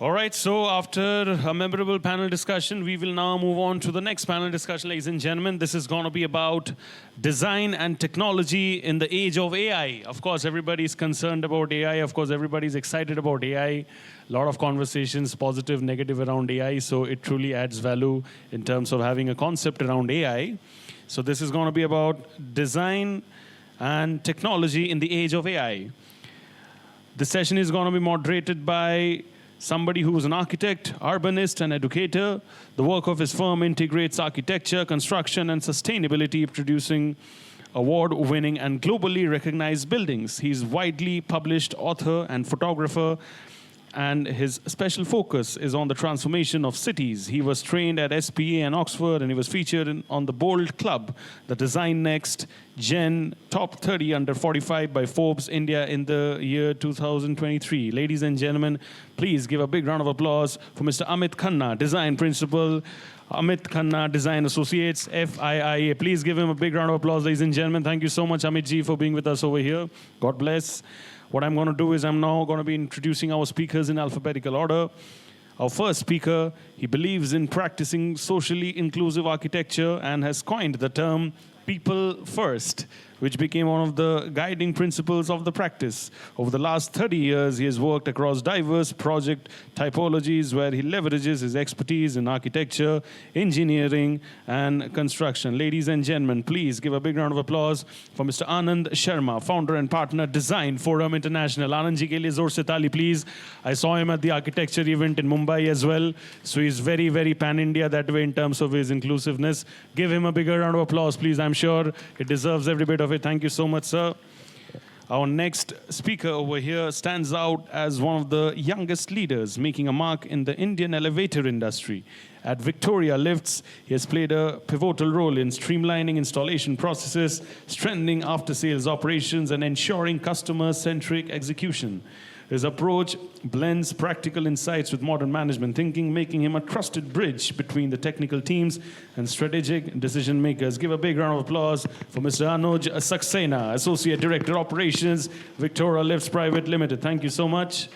All right, so after a memorable panel discussion, we will now move on to the next panel discussion, ladies and gentlemen. This is going to be about design and technology in the age of AI. Of course, everybody's concerned about AI. Of course, everybody's excited about AI. A lot of conversations, positive, negative around AI. So it truly adds value in terms of having a concept around AI. So this is going to be about design and technology in the age of AI. The session is going to be moderated by somebody who is an architect, urbanist, and educator. The work of his firm integrates architecture, construction, and sustainability, producing award-winning and globally recognized buildings. He's widely published author and photographer, and his special focus is on the transformation of cities. He was trained at SPA and Oxford, and he was featured on the Bold Club, the Design Next Gen Top 30 Under 45 by Forbes India in the year 2023. Ladies and gentlemen, please give a big round of applause for Mr. Amit Khanna, Design Principal, Amit Khanna, Design Associates, FIIA. Please give him a big round of applause, ladies and gentlemen. Thank you so much, Amit ji, for being with us over here. God bless. What I'm going to do is I'm now going to be introducing our speakers in alphabetical order. Our first speaker, he believes in practicing socially inclusive architecture and has coined the term people first, which became one of the guiding principles of the practice. Over the last 30 years, he has worked across diverse project typologies where he leverages his expertise in architecture, engineering, and construction. Ladies and gentlemen, please give a big round of applause for Mr. Anand Sharma, founder and partner, Design Forum International. Anand ji ke liye zor se taali, please. I saw him at the architecture event in Mumbai as well. So he's very, very pan-India that way in terms of his inclusiveness. Give him a bigger round of applause, please. I'm sure it deserves every bit of it. Thank you so much, sir. Our next speaker over here stands out as one of the youngest leaders making a mark in the Indian elevator industry. At Victoria Lifts, he has played a pivotal role in streamlining installation processes, strengthening after-sales operations, and ensuring customer-centric execution. His approach blends practical insights with modern management thinking, making him a trusted bridge between the technical teams and strategic decision makers. Give a big round of applause for Mr. Anuj Saxena, Associate Director Operations, Victora Lifts Private Limited. Thank you so much.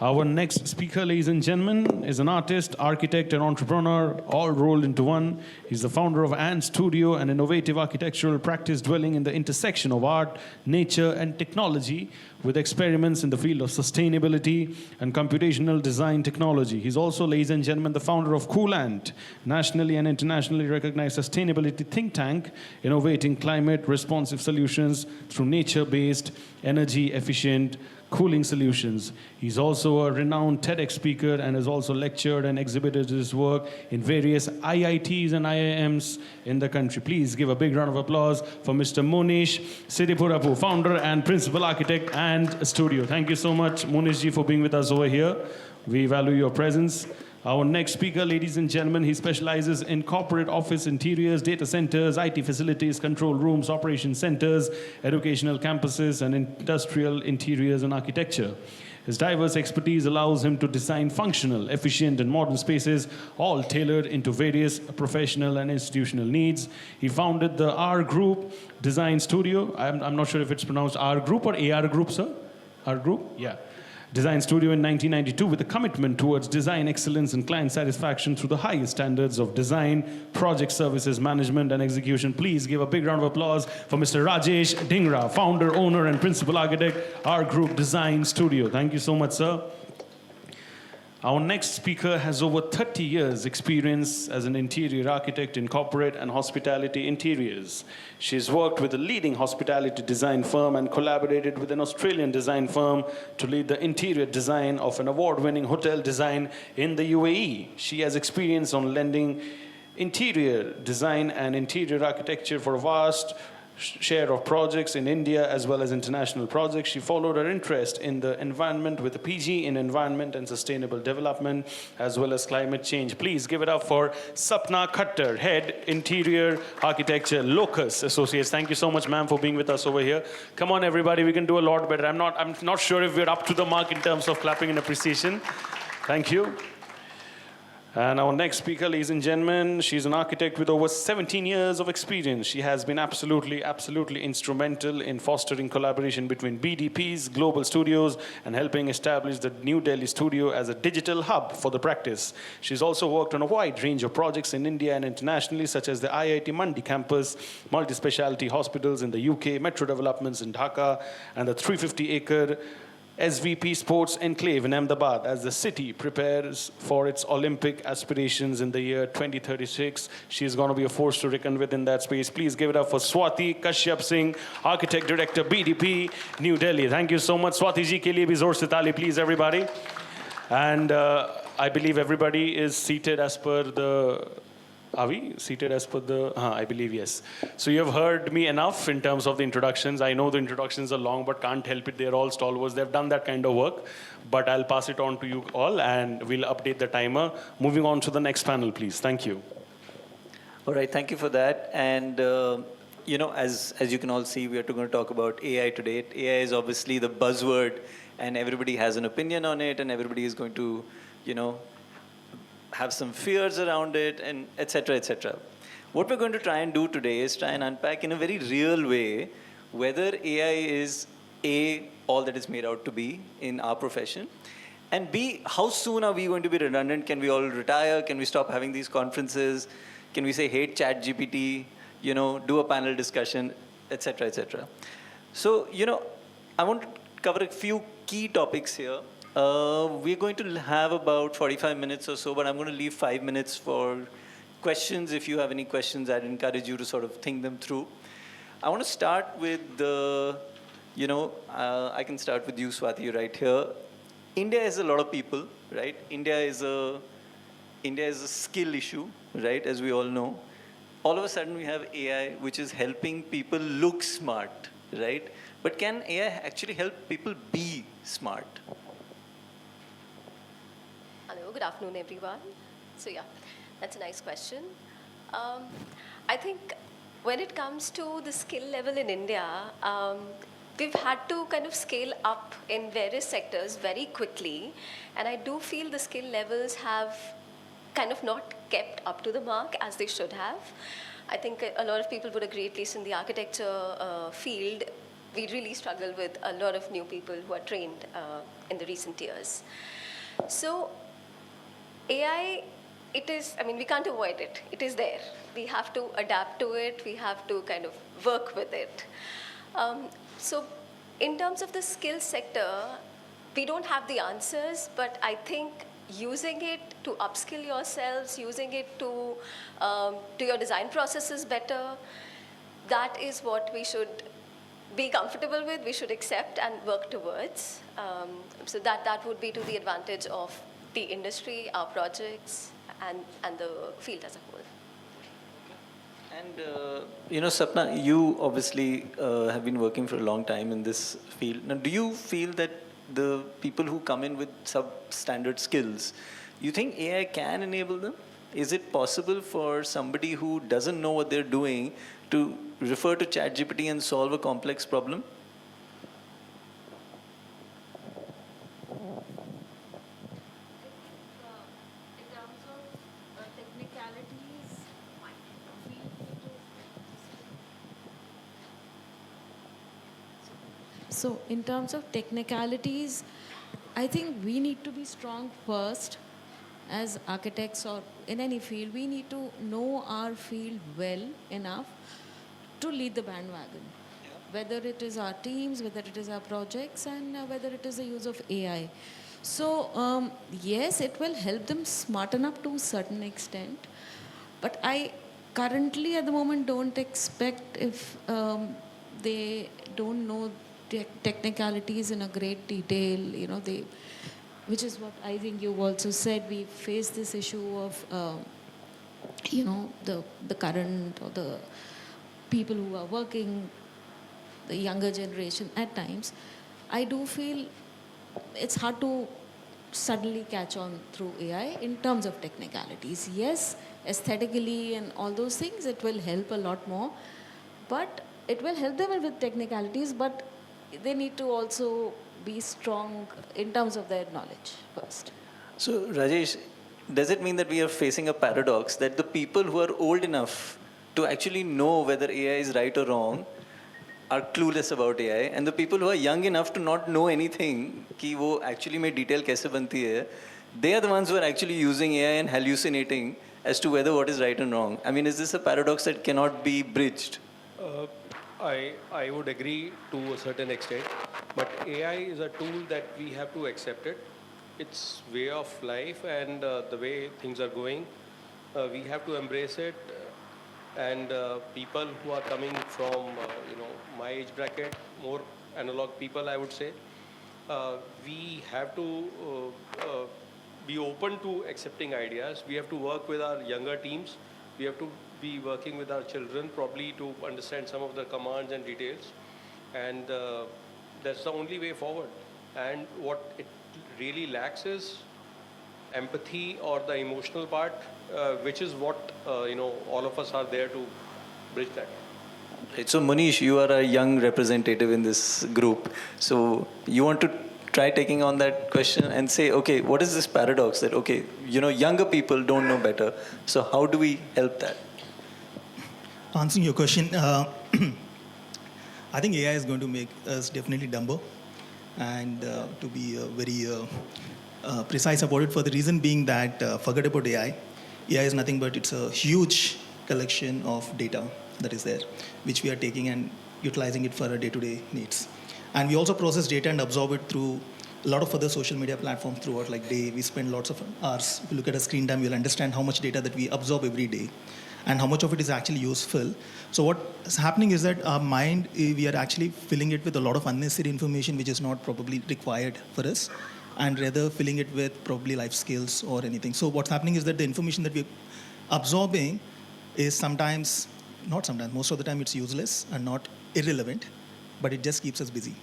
Our next speaker, ladies and gentlemen, is an artist, architect, and entrepreneur, all rolled into one. He's the founder of Ant Studio, an innovative architectural practice dwelling in the intersection of art, nature, and technology, with experiments in the field of sustainability and computational design technology. He's also, ladies and gentlemen, the founder of Coolant, nationally and internationally recognized sustainability think tank, innovating climate-responsive solutions through nature-based, energy-efficient cooling solutions. He's also a renowned TEDx speaker and has also lectured and exhibited his work in various IITs and IIMs in the country. Please give a big round of applause for Mr. Monish, Siripurapu, founder and principal architect and studio. Thank you so much, Monish ji, for being with us over here. We value your presence. Our next speaker, ladies and gentlemen, he specializes in corporate office interiors, data centers, IT facilities, control rooms, operation centers, educational campuses, and industrial interiors and architecture. His diverse expertise allows him to design functional, efficient, and modern spaces, all tailored into various professional and institutional needs. He founded the ARGROUP Design Studio. I'm not sure if it's pronounced ARGROUP or ARGROUP, sir? ARGROUP? Yeah. Design Studio in 1992 with a commitment towards design excellence and client satisfaction through the highest standards of design, project services, management, and execution. Please give a big round of applause for Mr. Raajesh Dhingra, founder, owner, and principal architect, ARGROUP Design Studio. Thank you so much, sir. Our next speaker has over 30 years experience as an interior architect in corporate and hospitality interiors. She's worked with a leading hospitality design firm and collaborated with an Australian design firm to lead the interior design of an award-winning hotel design in the UAE. She has experience on lending interior design and interior architecture for a vast share of projects in India as well as international projects. She followed her interest in the environment with a PG in environment and sustainable development as well as climate change. Please give it up for Sapna, Khattar, head interior architecture, Locus Associates. Thank you so much, ma'am, for being with us over here. Come on, everybody, we can do a lot better. I'm not sure if we're up to the mark in terms of clapping and appreciation. Thank you. And our next speaker, ladies and gentlemen, she's an architect with over 17 years of experience. She has been absolutely instrumental in fostering collaboration between BDPs, global studios, and helping establish the New Delhi studio as a digital hub for the practice. She's also worked on a wide range of projects in India and internationally, such as the IIT Mandi campus, multi-speciality hospitals in the UK, metro developments in Dhaka, and the 350-acre SVP Sports Enclave in Ahmedabad as the city prepares for its Olympic aspirations in the year 2036. She's going to be a force to reckon with in that space. Please give it up for Swati Kashyap Singh, Architect Director, BDP, New Delhi. Thank you so much. Swati ji ke liye bhi zor se taali, please, everybody. And I believe everybody is seated as per the... Are we seated as per the... I believe yes. So you have heard me enough in terms of the introductions. I know the introductions are long, but can't help it. They're all stalwarts. They've done that kind of work. But I'll pass it on to you all, and we'll update the timer. Moving on to the next panel, please. Thank you. All right, thank you for that. And, you know, as you can all see, we are going to talk about AI today. AI is obviously the buzzword, and everybody has an opinion on it, and everybody is going to, you know, have some fears around it, and et cetera, et cetera. What we're going to try and do today is try and unpack in a very real way whether AI is A, all that it's made out to be in our profession, and B, how soon are we going to be redundant? Can we all retire? Can we stop having these conferences? Can we say hate ChatGPT, you know, do a panel discussion, et cetera, et cetera. So, you know, I want to cover a few key topics here. We're going to have about 45 minutes or so, but I'm going to leave 5 minutes for questions. If you have any questions, I'd encourage you to sort of think them through. I want to start with the, you know, I can start with you, Swati, right here. India is a lot of people, right? India is a skill issue, right, as we all know. All of a sudden, we have AI, which is helping people look smart, right? But can AI actually help people be smart? Hello, good afternoon, everyone. So yeah, that's a nice question. I think when it comes to the skill level in India, we've had to kind of scale up in various sectors very quickly, and I do feel the skill levels have kind of not kept up to the mark as they should have. I think a lot of people would agree, at least in the architecture field, we really struggle with a lot of new people who are trained in the recent years. So AI, it is, I mean, we can't avoid it. It is there. We have to adapt to it. We have to kind of work with it. So in terms of the skill sector, we don't have the answers, but I think using it to upskill yourselves, using it to your design processes better, that is what we should be comfortable with, we should accept and work towards. So that would be to the advantage of the industry, our projects, and the field as a whole. And, you know, Sapna, you obviously have been working for a long time in this field. Now, do you feel that the people who come in with substandard skills, you think AI can enable them? Is it possible for somebody who doesn't know what they're doing to refer to ChatGPT and solve a complex problem? So in terms of technicalities, I think we need to be strong first as architects or in any field. We need to know our field well enough to lead the bandwagon, whether it is our teams, whether it is our projects, and whether it is the use of AI. So yes, it will help them smarten up to a certain extent, but I currently at the moment don't expect, if they don't know technicalities in a great detail, you know, which is what I think you also said, we face this issue of, you know, the current or the people who are working, the younger generation at times. I do feel it's hard to suddenly catch on through AI in terms of technicalities. Yes, aesthetically and all those things, it will help a lot more, but it will help them with technicalities, but they need to also be strong in terms of their knowledge first. So, Raajesh, does it mean that we are facing a paradox that the people who are old enough to actually know whether AI is right or wrong are clueless about AI, and the people who are young enough to not know anything, कि वो actually में detail कैसे बनती है, they are the ones who are actually using AI and hallucinating as to whether what is right and wrong? I mean, is this a paradox that cannot be bridged? Uh, I would agree to a certain extent, but AI is a tool that we have to accept it. It's way of life, and the way things are going, we have to embrace it. And people who are coming from my age bracket, more analog people, I would say, we have to be open to accepting ideas. We have to work with our younger teams. We have to be working with our children probably to understand some of the commands and details. And that's the only way forward. And what it really lacks is empathy or the emotional part, which is what all of us are there to bridge that. Right. So Monish, you are a young representative in this group. So you want to try taking on that question and say, okay, what is this paradox that, okay, younger people don't know better. So how do we help that? Answering your question, I think AI is going to make us definitely dumber, and to be very precise about it, for the reason being that forget about AI. AI is nothing but it's a huge collection of data that is there, which we are taking and utilizing it for our day-to-day needs. And we also process data and absorb it through a lot of other social media platforms throughout like day. We spend lots of hours. If you look at a screen time, you'll understand how much data that we absorb every day and how much of it is actually useful. So what is happening is that our mind, we are actually filling it with a lot of unnecessary information which is not probably required for us, and rather filling it with probably life skills or anything. So what's happening is that the information that we're absorbing is most of the time it's useless and not irrelevant, but it just keeps us busy.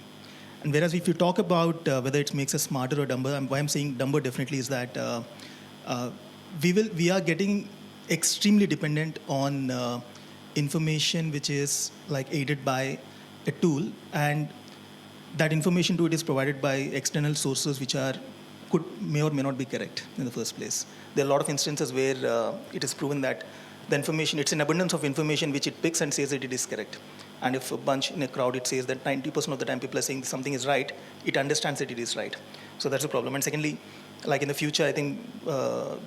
And whereas if you talk about whether it makes us smarter or dumber, why I'm saying dumber definitely is that we are getting extremely dependent on information which is like aided by a tool, and that information to it is provided by external sources which may or may not be correct in the first place. There are a lot of instances where it is proven that the information, it's an abundance of information which it picks and says that it is correct. And if a bunch in a crowd, it says that 90% of the time people are saying something is right, it understands that it is right. So that's a problem. And secondly, like in the future, I think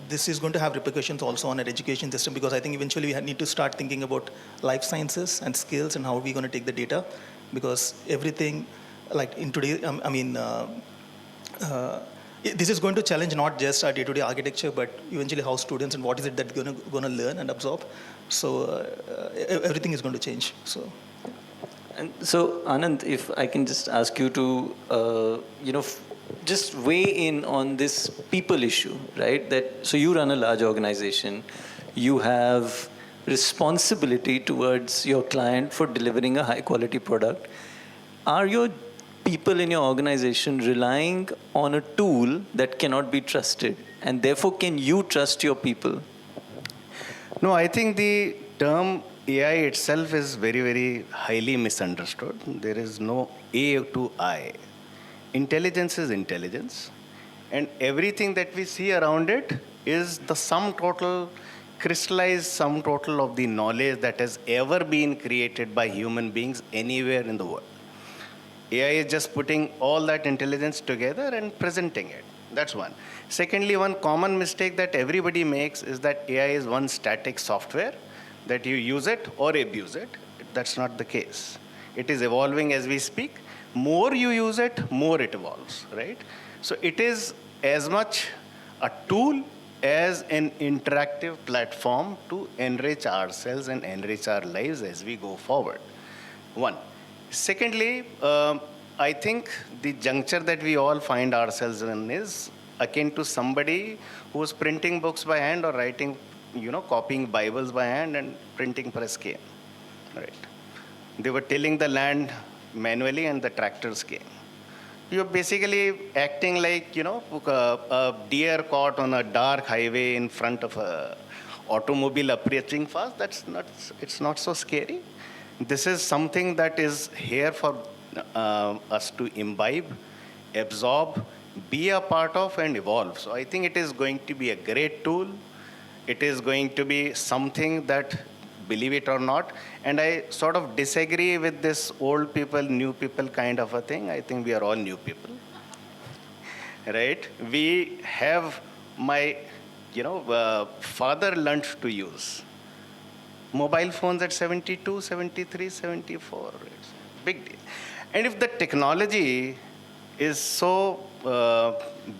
this is going to have repercussions also on our education system, because I think eventually we need to start thinking about life sciences and skills and how we're going to take the data, because everything, like in today, this is going to challenge not just our day-to-day architecture, but eventually how students and what is it that they're going to learn and absorb. So everything is going to change. And so Anand, if I can just ask you to, just weigh in on this people issue, right? So you run a large organization, you have responsibility towards your client for delivering a high-quality product. Are your people in your organization relying on a tool that cannot be trusted, and therefore can you trust your people? No, I think the term AI itself is very, very highly misunderstood. There is no A to I. Intelligence is intelligence, and everything that we see around it is the sum total, crystallized sum total of the knowledge that has ever been created by human beings anywhere in the world. AI is just putting all that intelligence together and presenting it. That's one. Secondly, one common mistake that everybody makes is that AI is one static software, that you use it or abuse it. That's not the case. It is evolving as we speak. More you use it, more it evolves, right? So it is as much a tool as an interactive platform to enrich ourselves and enrich our lives as we go forward. One. Secondly, I think the juncture that we all find ourselves in is akin to somebody who's printing books by hand or writing, copying Bibles by hand and printing press came, right? They were tilling the land manually and the tractors came. You're basically acting like, a deer caught on a dark highway in front of a automobile approaching fast. It's not so scary. This is something that is here for us to imbibe, absorb, be a part of and evolve. So I think it is going to be a great tool. It is going to be something that, believe it or not, and I sort of disagree with this old people, new people kind of a thing. I think we are all new people, right? We have my, father learned to use mobile phones at 72, 73, 74. It's a big deal. And if the technology is so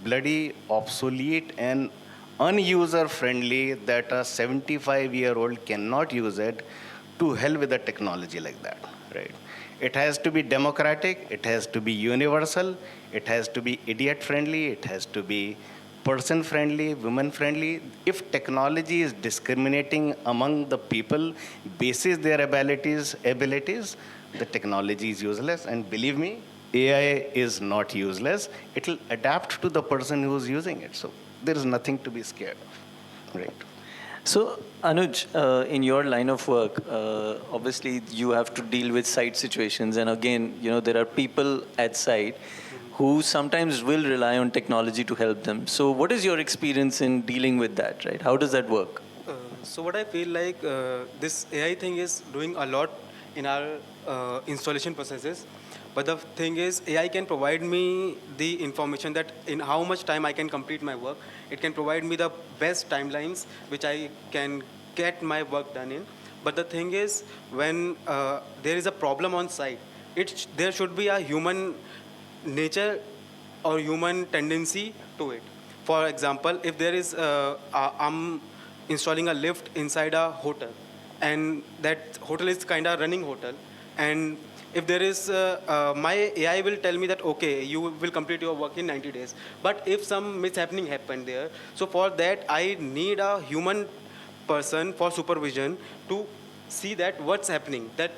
bloody obsolete and unuser friendly that a 75-year-old cannot use it, to hell with a technology like that, right? It has to be democratic, it has to be universal, it has to be idiot friendly, it has to be person friendly, women friendly. If technology is discriminating among the people, basis their abilities, the technology is useless. And believe me, AI is not useless. It will adapt to the person who is using it. So there is nothing to be scared of, right? So, Anuj, in your line of work, obviously you have to deal with site situations, and again, there are people at site who sometimes will rely on technology to help them. So, what is your experience in dealing with that, right? How does that work? So what I feel like this AI thing is doing a lot in our installation processes. But the thing is, AI can provide me the information that in how much time I can complete my work. It can provide me the best timelines which I can get my work done in. But the thing is, when there is a problem on site, there should be a human nature or human tendency to it. For example, if there is, I'm installing a lift inside a hotel, and that hotel is kind of running hotel, and if there is, my AI will tell me that, okay, you will complete your work in 90 days. But if some mishappening happened there, so for that, I need a human person for supervision to see that what's happening. That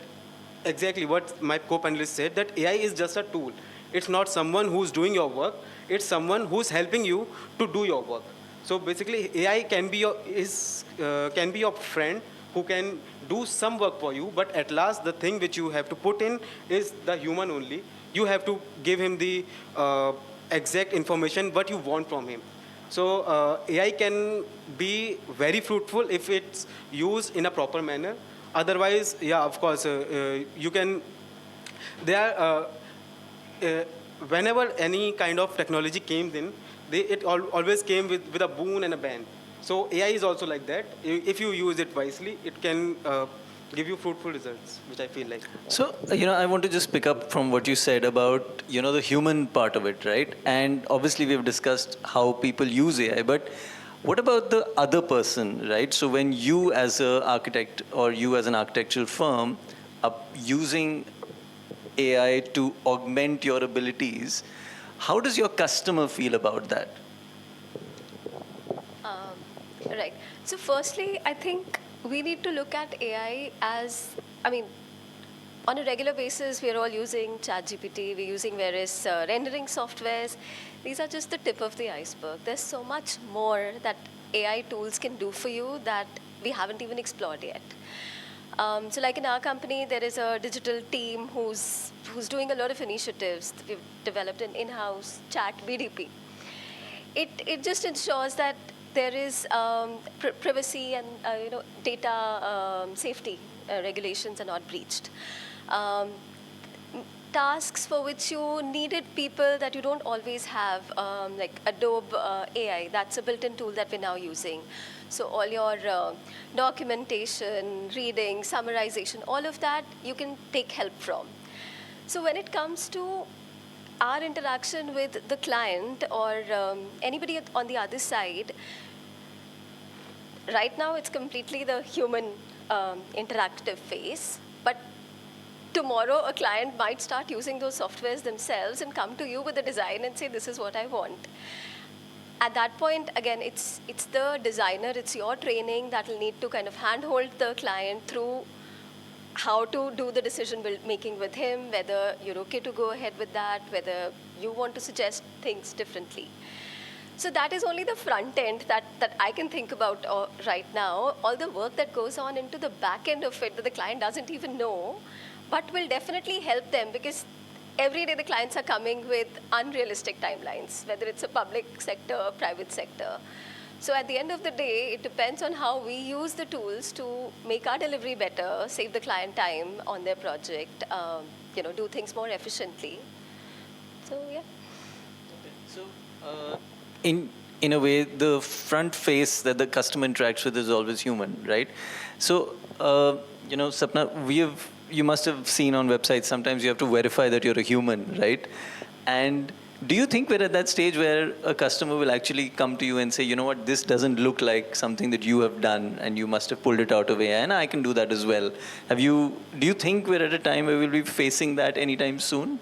exactly what my co-panelist said, that AI is just a tool. It's not someone who's doing your work. It's someone who's helping you to do your work. So basically, AI can be your friend who can do some work for you, but at last the thing which you have to put in is the human only. You have to give him the exact information what you want from him. So AI can be very fruitful if it's used in a proper manner. Otherwise, yeah, of course, you can. Whenever any kind of technology came in, it always came with a boon and a ban. So AI is also like that. If you use it wisely, it can give you fruitful results, which I feel like. So, I want to just pick up from what you said about, the human part of it, right? And obviously we've discussed how people use AI, but what about the other person, right? So when you as an architect or you as an architectural firm are using AI to augment your abilities, how does your customer feel about that? Right. So firstly, I think we need to look at AI as, on a regular basis, we are all using ChatGPT, we're using various rendering softwares. These are just the tip of the iceberg. There's so much more that AI tools can do for you that we haven't even explored yet. So like in our company, there is a digital team who's doing a lot of initiatives. We've developed an in-house chat BDP. It just ensures that there is privacy and data safety regulations are not breached. Tasks for which you needed people that you don't always have, like Adobe AI, that's a built-in tool that we're now using. So all your documentation, reading, summarization, all of that you can take help from. So when it comes to our interaction with the client or anybody on the other side, right now it's completely the human interactive phase, but tomorrow a client might start using those softwares themselves and come to you with a design and say, this is what I want. At that point, again, it's the designer, it's your training that will need to kind of handhold the client through how to do the decision making with him, whether you're okay to go ahead with that, whether you want to suggest things differently. So that is only the front end that I can think about right now. All the work that goes on into the back end of it that the client doesn't even know, but will definitely help them, because every day the clients are coming with unrealistic timelines, whether it's a public sector or private sector. So at the end of the day, it depends on how we use the tools to make our delivery better, save the client time on their project, do things more efficiently. So yeah. So, in a way, the front face that the customer interacts with is always human, right? So, Sapna, you must have seen on websites, sometimes you have to verify that you're a human, right? And do you think we're at that stage where a customer will actually come to you and say, you know what, this doesn't look like something that you have done and you must have pulled it out of AI, and I can do that as well. Do you think we're at a time where we'll be facing that anytime soon?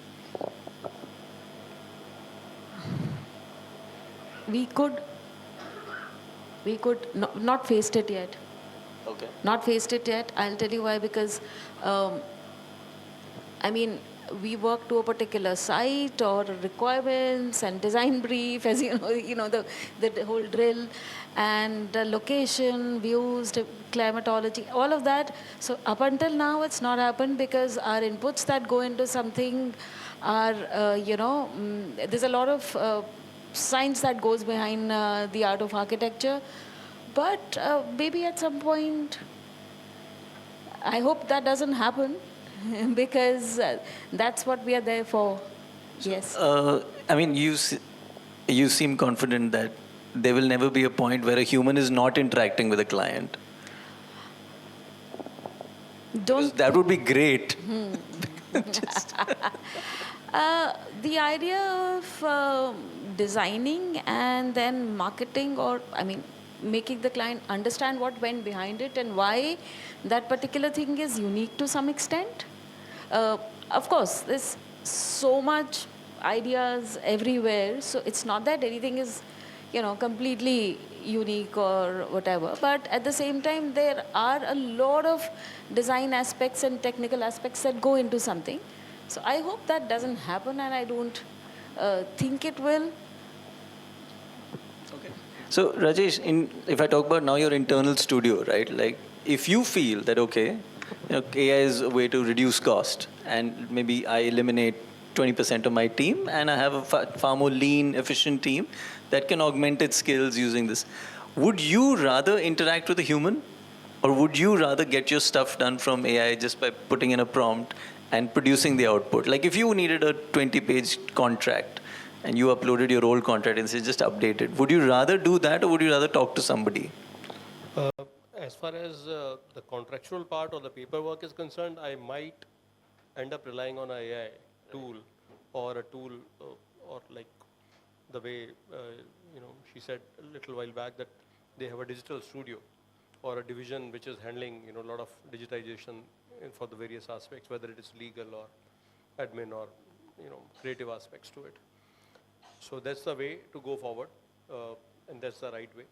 We could not faced it yet. Okay. Not faced it yet. I'll tell you why. Because, we work to a particular site or requirements and design brief, as the whole drill, and the location, views, climatology, all of that. So up until now, it's not happened because our inputs that go into something are, there's a lot of science that goes behind the art of architecture. But maybe at some point, I hope that doesn't happen because that's what we are there for. Yes. You seem confident that there will never be a point where a human is not interacting with a client. Because that would be great. The idea of designing and then marketing, or making the client understand what went behind it and why that particular thing is unique to some extent. Of course, there's so much ideas everywhere, so it's not that anything is, completely unique or whatever. But at the same time, there are a lot of design aspects and technical aspects that go into something. So I hope that doesn't happen, and I don't think it will. Okay. So Raajesh, if I talk about now your internal studio, right? Like, if you feel that AI is a way to reduce cost, and maybe I eliminate 20% of my team, and I have a far more lean, efficient team that can augment its skills using this. Would you rather interact with a human, or would you rather get your stuff done from AI just by putting in a prompt and producing the output? Like, if you needed a 20-page contract and you uploaded your old contract and said just update it, would you rather do that, or would you rather talk to somebody? As far as the contractual part or the paperwork is concerned, I might end up relying on an AI tool or a tool or like the way, she said a little while back that they have a digital studio or a division which is handling, a lot of digitization for the various aspects, whether it is legal or admin or, creative aspects to it. So that's the way to go forward, and that's the right way.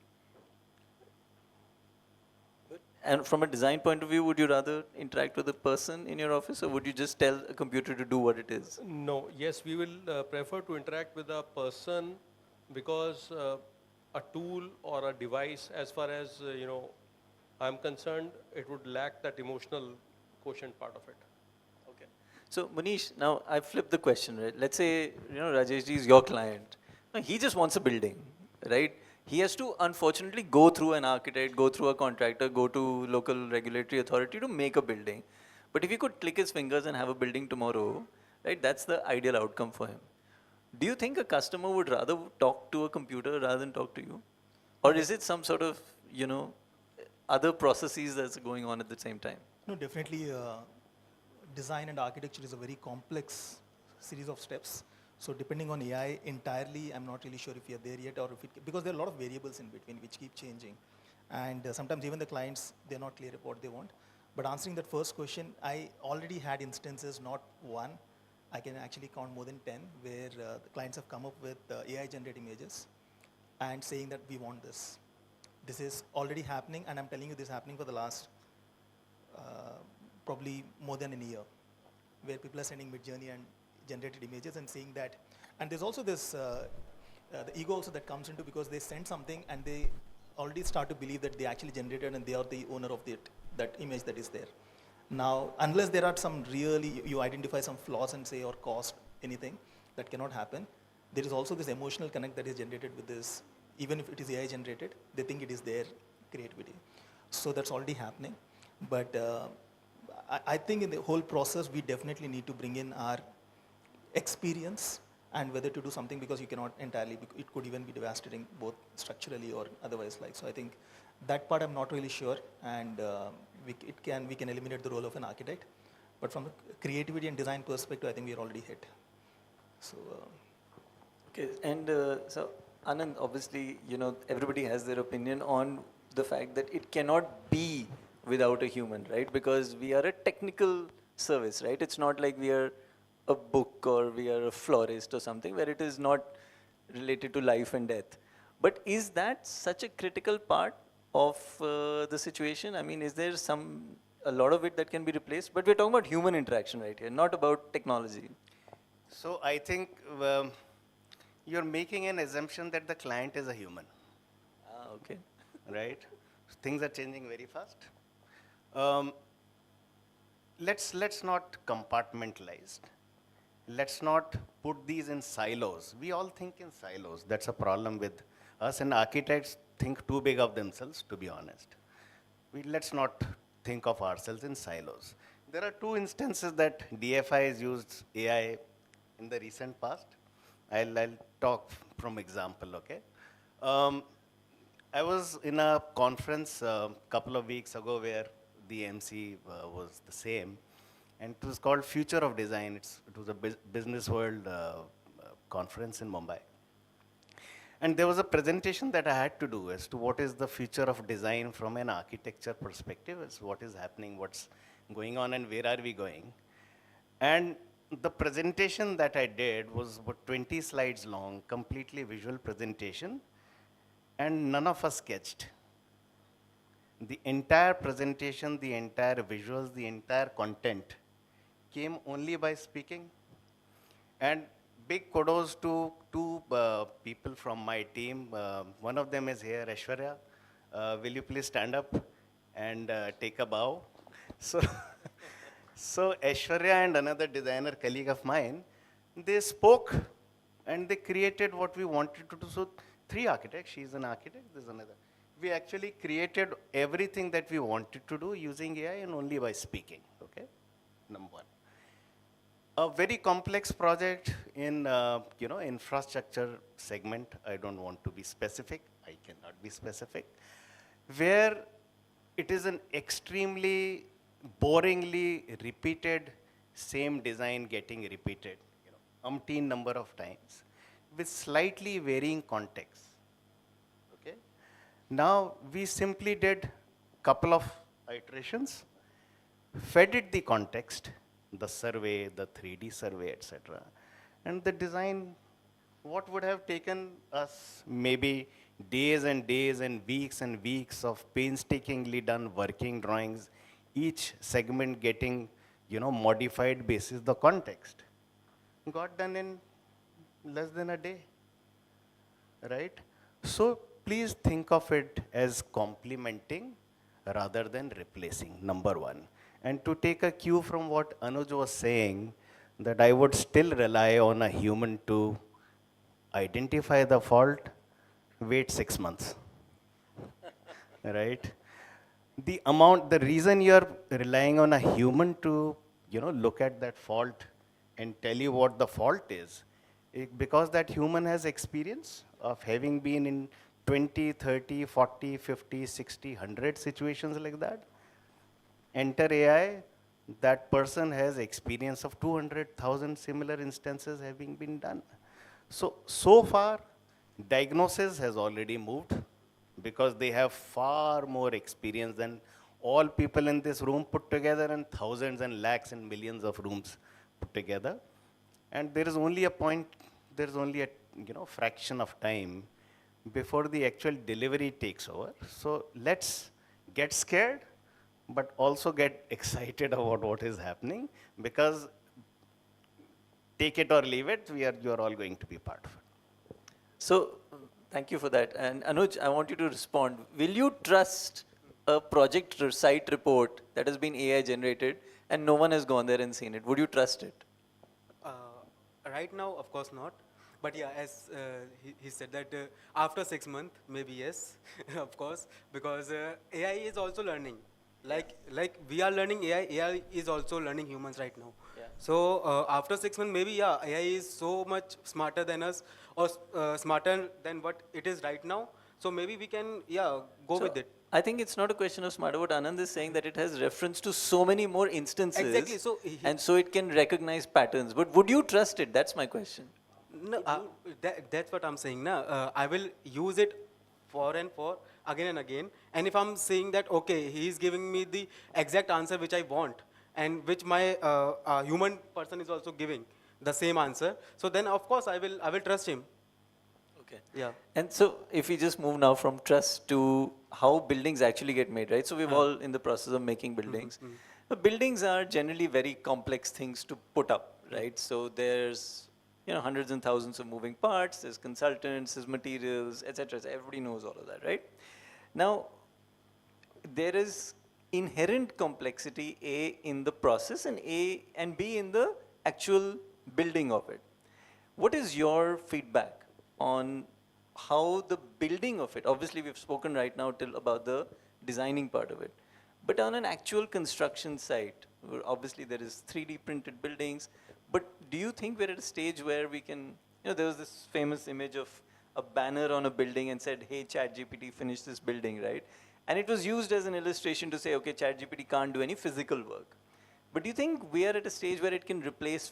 And from a design point of view, would you rather interact with a person in your office, or would you just tell a computer to do what it is? No, yes, we will prefer to interact with a person because a tool or a device, as far as, I'm concerned, it would lack that emotional quotient part of it. Okay. So Monish, now I flipped the question, right? Let's say, Rajesh ji is your client. Now, he just wants a building, right? He has to, unfortunately, go through an architect, go through a contractor, go to local regulatory authority to make a building. But if he could click his fingers and have a building tomorrow, right, that's the ideal outcome for him. Do you think a customer would rather talk to a computer rather than talk to you? Or is it some sort of, other processes that's going on at the same time? No, definitely design and architecture is a very complex series of steps. So depending on AI entirely, I'm not really sure if we are there yet, or because there are a lot of variables in between which keep changing. And sometimes even the clients, they're not clear about what they want. But answering that first question, I already had instances, not one, I can actually count more than 10, where the clients have come up with AI-generated images and saying that we want this. This is already happening, and I'm telling you this is happening for the last probably more than a year, where people are sending Mid-Journey and generated images and saying that. And there's also this, the ego also that comes into, because they send something and they already start to believe that they actually generated and they are the owner of that image that is there. Now, unless there are some really, you identify some flaws and say, or cost, anything. That cannot happen. There is also this emotional connect that is generated with this. Even if it is AI generated, they think it is their creativity. So that's already happening. But I think in the whole process, we definitely need to bring in our experience and whether to do something, because you cannot entirely, it could even be devastating both structurally or otherwise. So I think that part I'm not really sure, and we can eliminate the role of an architect. But from a creativity and design perspective, I think we are already hit. So. Okay, and so Anand, obviously, everybody has their opinion on the fact that it cannot be without a human, right? Because we are a technical service, right? It's not like we are a book or we are a florist or something where it is not related to life and death. But is that such a critical part of the situation? I mean, is there a lot of it that can be replaced? But we're talking about human interaction right here, not about technology. So I think you're making an assumption that the client is a human. Okay. Right? Things are changing very fast. Let's not compartmentalize. Let's not put these in silos. We all think in silos. That's a problem with us, and architects think too big of themselves, to be honest. Let's not think of ourselves in silos. There are two instances that DFI has used AI in the recent past. I'll talk from example, okay? I was in a conference a couple of weeks ago where the MC was the same, and it was called Future of Design. It was a business world conference in Mumbai. And there was a presentation that I had to do as to what is the future of design from an architecture perspective, as what is happening, what's going on, and where are we going. And the presentation that I did was about 20 slides long, completely visual presentation, and none of us sketched. The entire presentation, the entire visuals, the entire content came only by speaking. And big kudos to two people from my team. One of them is here, Aishwarya. Will you please stand up and take a bow? So Aishwarya and another designer colleague of mine, they spoke and they created what we wanted to do. So 3 architects, she's an architect, there's another. We actually created everything that we wanted to do using AI and only by speaking, okay? Number 1. A very complex project in, infrastructure segment. I don't want to be specific. I cannot be specific. Where it is an extremely boringly repeated same design getting repeated, umpteen number of times with slightly varying context. Okay. Now we simply did couple of iterations, fed it the context, the survey, the 3D survey, etc. And the design, what would have taken us maybe days and days and weeks of painstakingly done working drawings, each segment getting, modified basis the context, got done in less than a day, right? So please think of it as complementing rather than replacing, number 1. And to take a cue from what Anuj was saying, that I would still rely on a human to identify the fault, wait 6 months, right? The reason you're relying on a human to, look at that fault and tell you what the fault is, because that human has experience of having been in 20, 30, 40, 50, 60, 100 situations like that. Enter AI, that person has experience of 200,000 similar instances having been done. So far, diagnosis has already moved because they have far more experience than all people in this room put together and thousands and lakhs and millions of rooms put together. And there is only a point, there is only a fraction of time before the actual delivery takes over. So let's get scared, but also get excited about what is happening, because take it or leave it, you are all going to be part of it. So thank you for that. And Anuj, I want you to respond. Will you trust a project or site report that has been AI generated and no one has gone there and seen it? Would you trust it? right now, of course not. But yeah, as he said that after 6 months, maybe yes, of course, because AI is also learning. Like we are learning AI, AI is also learning humans right now. Yeah. So after 6 months, maybe yeah, AI is so much smarter than us, or smarter than what it is right now. So maybe we can go So with it. I think it's not a question of smart. What Anand is saying that it has reference to so many more instances, Exactly. So and so it can recognize patterns. But would you trust it? That's my question. no, that's what I'm saying. Na, I will use it for and for again and again. And if I'm saying that okay, he is giving me the exact answer which I want, and which my human person is also giving the same answer, so then of course I will trust him. Okay. Yeah. And so if we just move now from trust to how buildings actually get made, right? So we're all in the process of making buildings. Buildings are generally very complex things to put up, right? So there's hundreds and thousands of moving parts, there's consultants, there's materials, etc. Everybody knows all of that, right? Now, there is inherent complexity A in the process and B in the actual building of it. What is your feedback on how the building of it? Obviously, we've spoken right now till about the designing part of it, but on an actual construction site, where obviously there is 3D printed buildings. But do you think we're at a stage where we can? There was this famous image of a banner on a building and said, "Hey, ChatGPT, finish this building," right? And it was used as an illustration to say, okay, ChatGPT can't do any physical work. But do you think we are at a stage where it can replace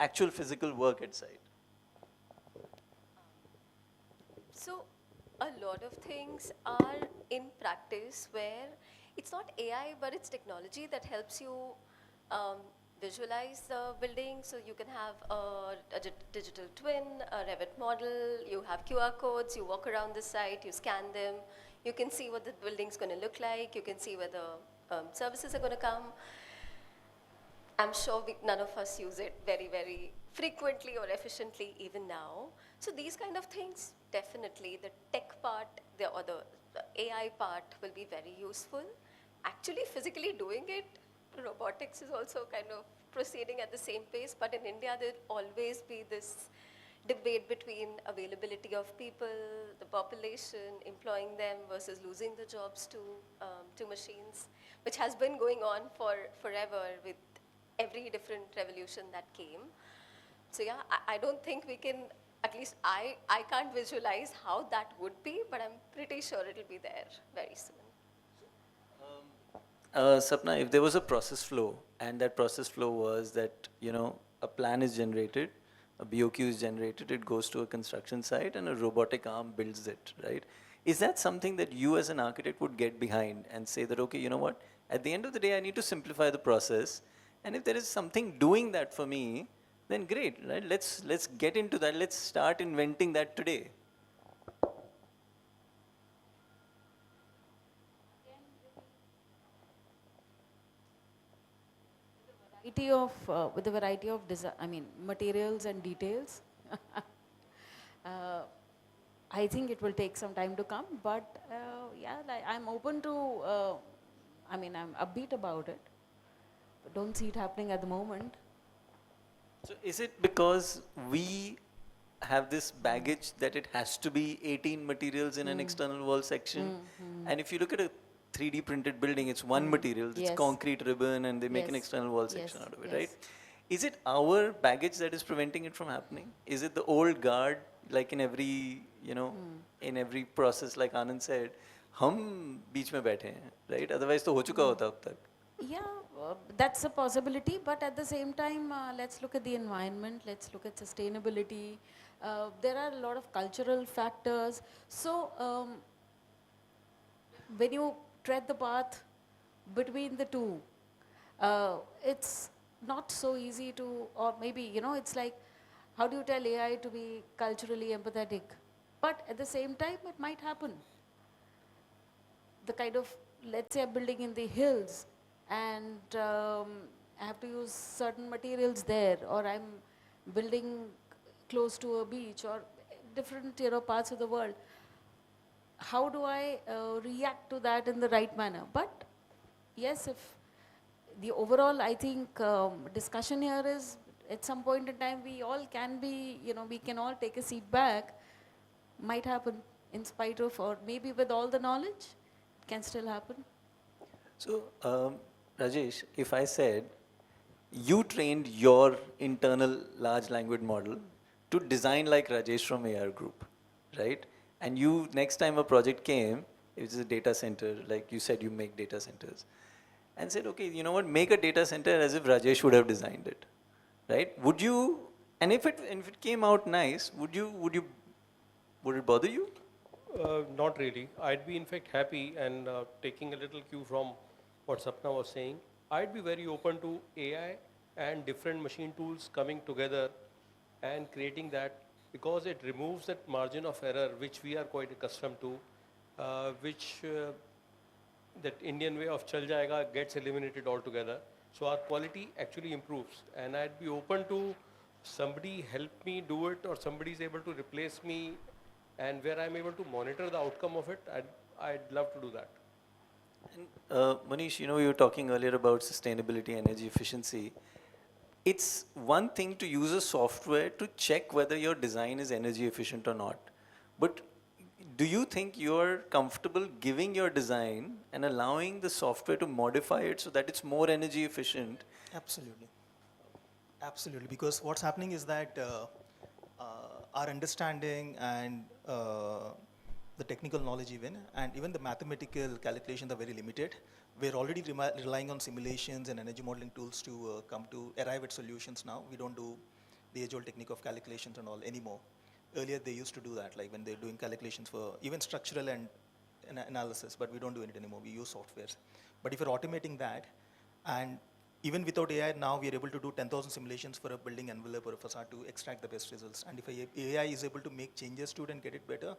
actual physical work at site? So a lot of things are in practice where it's not AI, but it's technology that helps you um, visualize the building. So you can have a digital twin, a Revit model, you have QR codes, you walk around the site, you scan them, you can see what the building's going to look like, you can see where the services are going to come. I'm sure none of us use it very, very frequently or efficiently even now. So these kind of things, definitely the tech part or the AI part will be very useful. Actually physically doing it, robotics is also kind of proceeding at the same pace, but in India there'll always be this debate between availability of people, the population, employing them versus losing the jobs to machines, which has been going on forever with every different revolution that came. So yeah, I don't think we can, at least I can't visualize how that would be, but I'm pretty sure it'll be there very soon. Sapna, if there was a process flow and that process flow was that, a plan is generated, a BOQ is generated, it goes to a construction site and a robotic arm builds it, right? Is that something that you as an architect would get behind and say that, okay, you know what, at the end of the day, I need to simplify the process. And if there is something doing that for me, then great, right? Let's get into that. Let's start inventing that today. With the variety of materials and details, I think it will take some time to come. But I'm open to. I'm upbeat about it, but don't see it happening at the moment. So is it because we have this baggage that it has to be 18 materials in an external wall section? And if you look at a 3D printed building, it's one material, it's Yes. concrete ribbon, and they make an Yes. external wall Yes. section out of it, Yes. right? Is it our baggage that is preventing it from happening? Is it the old guard, like in every, in every process, like Anand said, हम बीच में बैठे हैं, right? Otherwise तो हो चुका होता अब तक. Yeah, that's a possibility, but at the same time, let's look at the environment, let's look at sustainability. There are a lot of cultural factors. So, when you tread the path between the two, it's not so easy to, or maybe, it's like, how do you tell AI to be culturally empathetic? But at the same time, it might happen. The kind of, let's say, a building in the hills, and I have to use certain materials there, or I'm building close to a beach or different parts of the world. How do I react to that in the right manner? But yes, if the overall, I think, discussion here is at some point in time we all can be, we can all take a seat back. Might happen in spite of, or maybe with all the knowledge, it can still happen. So, Rajesh, if I said you trained your internal large language model to design like Rajesh from AR Group, right? And you, next time a project came, it was a data center, like you said, you make data centers, and said, okay, you know what, make a data center as if Rajesh would have designed it, right? Would you, and if it came out nice, would it bother you? Not really. I'd be in fact happy and taking a little cue from what Sapna was saying. I'd be very open to AI and different machine tools coming together and creating that, because it removes that margin of error which we are quite accustomed to, which that Indian way of chal jayega gets eliminated altogether. So our quality actually improves, and I'd be open to somebody help me do it, or somebody is able to replace me, and where I'm able to monitor the outcome of it, I'd love to do that. And Monish, you were talking earlier about sustainability, energy efficiency. It's one thing to use a software to check whether your design is energy efficient or not. But do you think you're comfortable giving your design and allowing the software to modify it so that it's more energy efficient? Absolutely. Absolutely. Because what's happening is that our understanding and the technical knowledge and even the mathematical calculations are very limited. We're already relying on simulations and energy modeling tools to arrive at solutions now. We don't do the age-old technique of calculations and all anymore. Earlier they used to do that, like when they're doing calculations for even structural and analysis, but we don't do it anymore. We use softwares. But if you're automating that, and even without AI now, we are able to do 10,000 simulations for a building envelope or a facade to extract the best results. And if AI is able to make changes to it and get it better,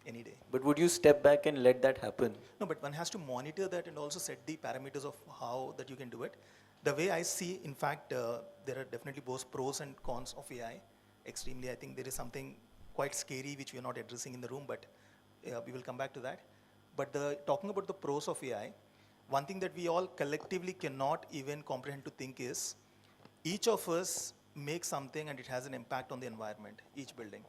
any day. But would you step back and let that happen? No, but one has to monitor that and also set the parameters of how that you can do it. The way I see, in fact, there are definitely both pros and cons of AI. Extremely, I think there is something quite scary which we are not addressing in the room, but we will come back to that. But talking about the pros of AI, one thing that we all collectively cannot even comprehend to think is, each of us makes something and it has an impact on the environment, each building.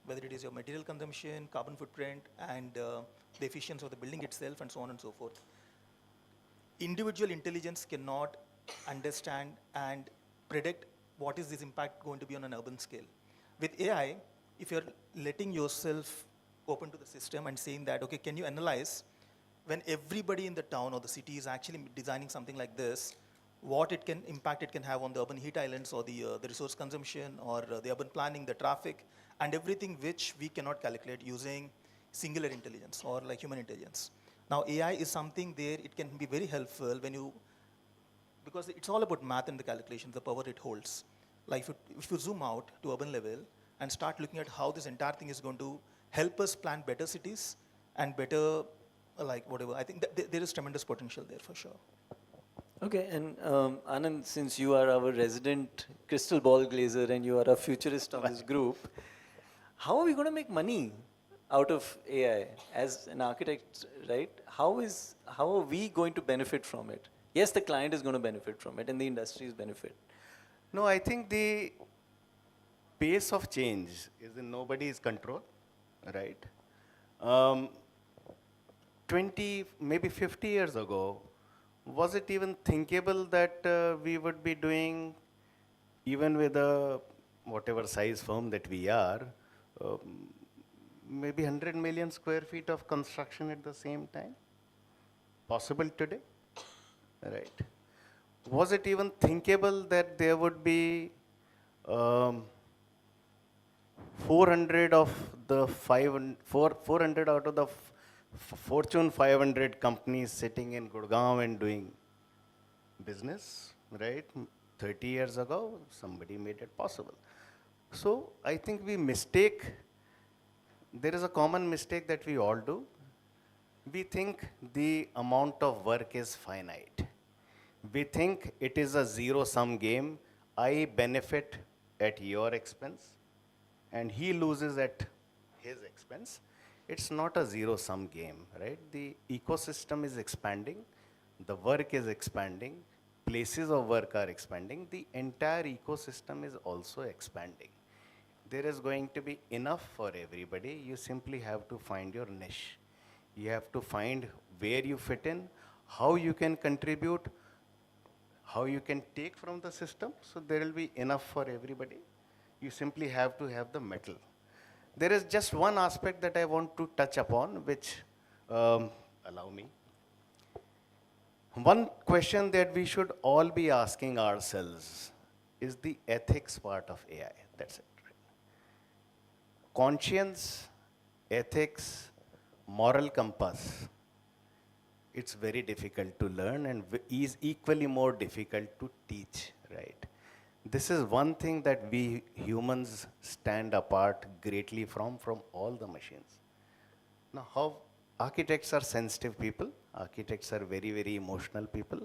Whether it is your material consumption, carbon footprint, and the efficiency of the building itself, and so on and so forth. Individual intelligence cannot understand and predict what is this impact going to be on an urban scale. With AI, if you're letting yourself open to the system and saying that, okay, can you analyze when everybody in the town or the city is actually designing something like this, what impact it can have on the urban heat islands or the resource consumption or the urban planning, the traffic, and everything which we cannot calculate using singular intelligence or like human intelligence. Now AI is something there, it can be very helpful because it's all about math and the calculations, the power it holds. Like if you zoom out to urban level and start looking at how this entire thing is going to help us plan better cities and better, like whatever, I think there is tremendous potential there for sure. Okay, and Anand, since you are our resident crystal ball glazer and you are a futurist on this group, how are we going to make money out of AI as an architect, right? How are we going to benefit from it? Yes, the client is going to benefit from it and the industry is benefit. No, I think the pace of change is in nobody's control, right? 20, maybe 50 years ago, was it even thinkable that we would be doing, even with a whatever size firm that we are, maybe 100 million square feet of construction at the same time? Possible today, right? Was it even thinkable that there would be 400 out of the Fortune 500 companies sitting in Gurugram and doing business, right? 30 years ago, somebody made it possible. So I think there is a common mistake that we all do. We think the amount of work is finite. We think it is a zero-sum game. I benefit at your expense and he loses at his expense. It's not a zero-sum game, right? The ecosystem is expanding, the work is expanding, places of work are expanding, the entire ecosystem is also expanding. There is going to be enough for everybody. You simply have to find your niche. You have to find where you fit in, how you can contribute, how you can take from the system. So there will be enough for everybody. You simply have to have the metal. There is just one aspect that I want to touch upon, which allow me. One question that we should all be asking ourselves is the ethics part of AI. That's it. Conscience, ethics, moral compass. It's very difficult to learn and is equally more difficult to teach, right? This is one thing that we humans stand apart greatly from all the machines. Now, how architects are sensitive people, architects are very, very emotional people.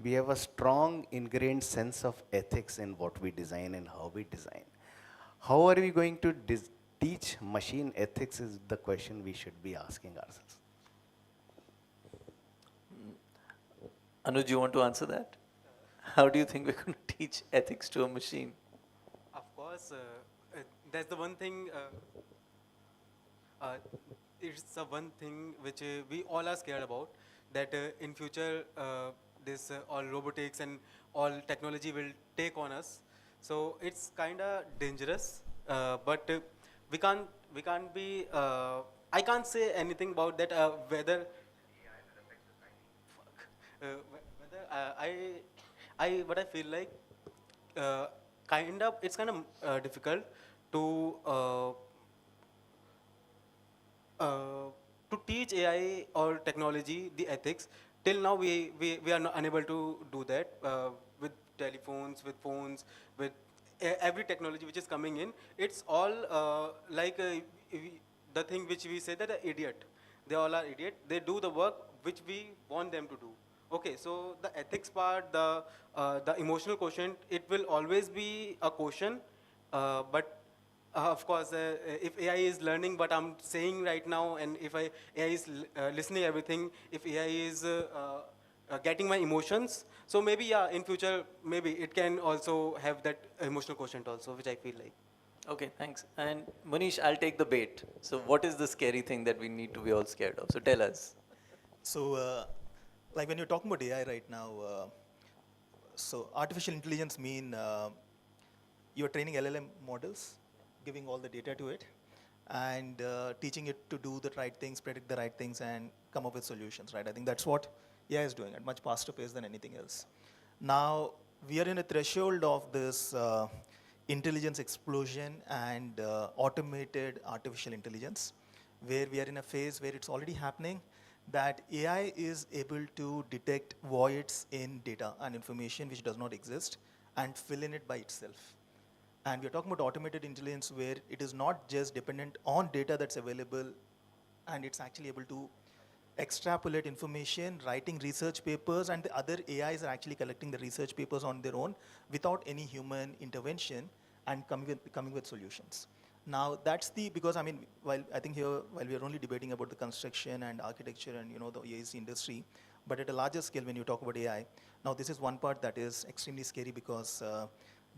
We have a strong ingrained sense of ethics in what we design and how we design. How are we going to teach machine ethics is the question we should be asking ourselves. Anuj, you want to answer that? How do you think we're going to teach ethics to a machine? Of course, that's the one thing. It's the one thing which we all are scared about. That in future, this all robotics and all technology will take on us. So it's kind of dangerous. But we can't be. I can't say anything about that. Whether whether what I feel like, it's kind of difficult to teach AI or technology the ethics. Till now, we are not unable to do that with telephones, with phones, with every technology which is coming in. It's all the thing which we say that an idiot. They all are idiot. They do the work which we want them to do. Okay, so the ethics part, the emotional quotient, it will always be a quotient, but of course, if AI is learning what I'm saying right now, and if AI is listening everything, if AI is getting my emotions, so maybe yeah, in future maybe it can also have that emotional quotient also, which I feel like. Okay, thanks. And Monish, I'll take the bait. So what is the scary thing that we need to be all scared of? So tell us. So, like when you're talking about AI right now, so artificial intelligence mean you're training LLM models, giving all the data to it, and teaching it to do the right things, predict the right things, and come up with solutions, right? I think that's what AI is doing at much faster pace than anything else. Now, we are in a threshold of this intelligence explosion and automated artificial intelligence, where we are in a phase where it's already happening, that AI is able to detect voids in data and information which does not exist and fill in it by itself. And we're talking about automated intelligence where it is not just dependent on data that's available, and it's actually able to extrapolate information, writing research papers, and the other AIs are actually collecting the research papers on their own without any human intervention and coming with solutions. Now that's because I mean, while we are only debating about the construction and architecture and the AEC industry, but at a larger scale when you talk about AI, now this is one part that is extremely scary because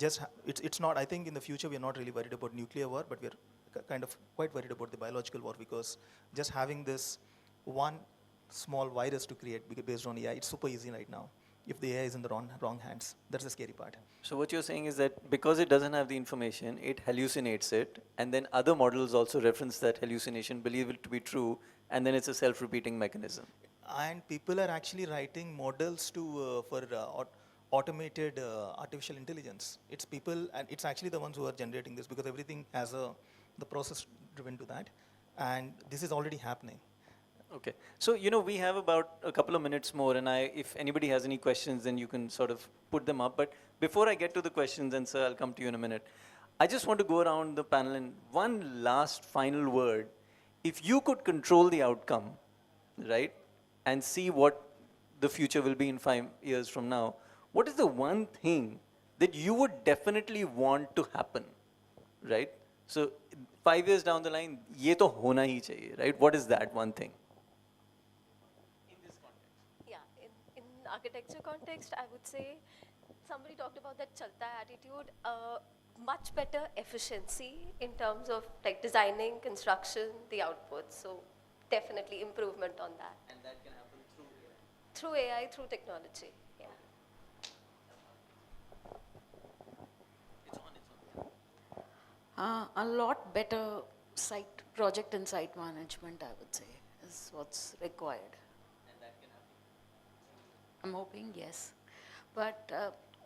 it's not, I think in the future we are not really worried about nuclear war, but we are kind of quite worried about the biological war, because just having this one small virus to create based on AI, it's super easy right now. If the AI is in the wrong hands, that's the scary part. So what you're saying is that because it doesn't have the information, it hallucinates it, and then other models also reference that hallucination, believe it to be true, and then it's a self-repeating mechanism. And people are actually writing models for automated artificial intelligence. It's people, and it's actually the ones who are generating this, because everything has the process driven to that, and this is already happening. Okay, so we have about a couple of minutes more, and if anybody has any questions, then you can sort of put them up. But before I get to the questions, and sir, I'll come to you in a minute, I just want to go around the panel and one last final word. If you could control the outcome, right, and see what the future will be in 5 years from now, what is the one thing that you would definitely want to happen, right? So 5 years down the line, ye to hona hi chahiye, right? What is that one thing? Yeah, in architecture context, I would say somebody talked about that chalta attitude. Much better efficiency in terms of like designing, construction, the output. So definitely improvement on that. And that can happen through AI. Through AI, through technology. Yeah. It's on. A lot better site project and site management, I would say, is what's required. And that can happen. I'm hoping yes, but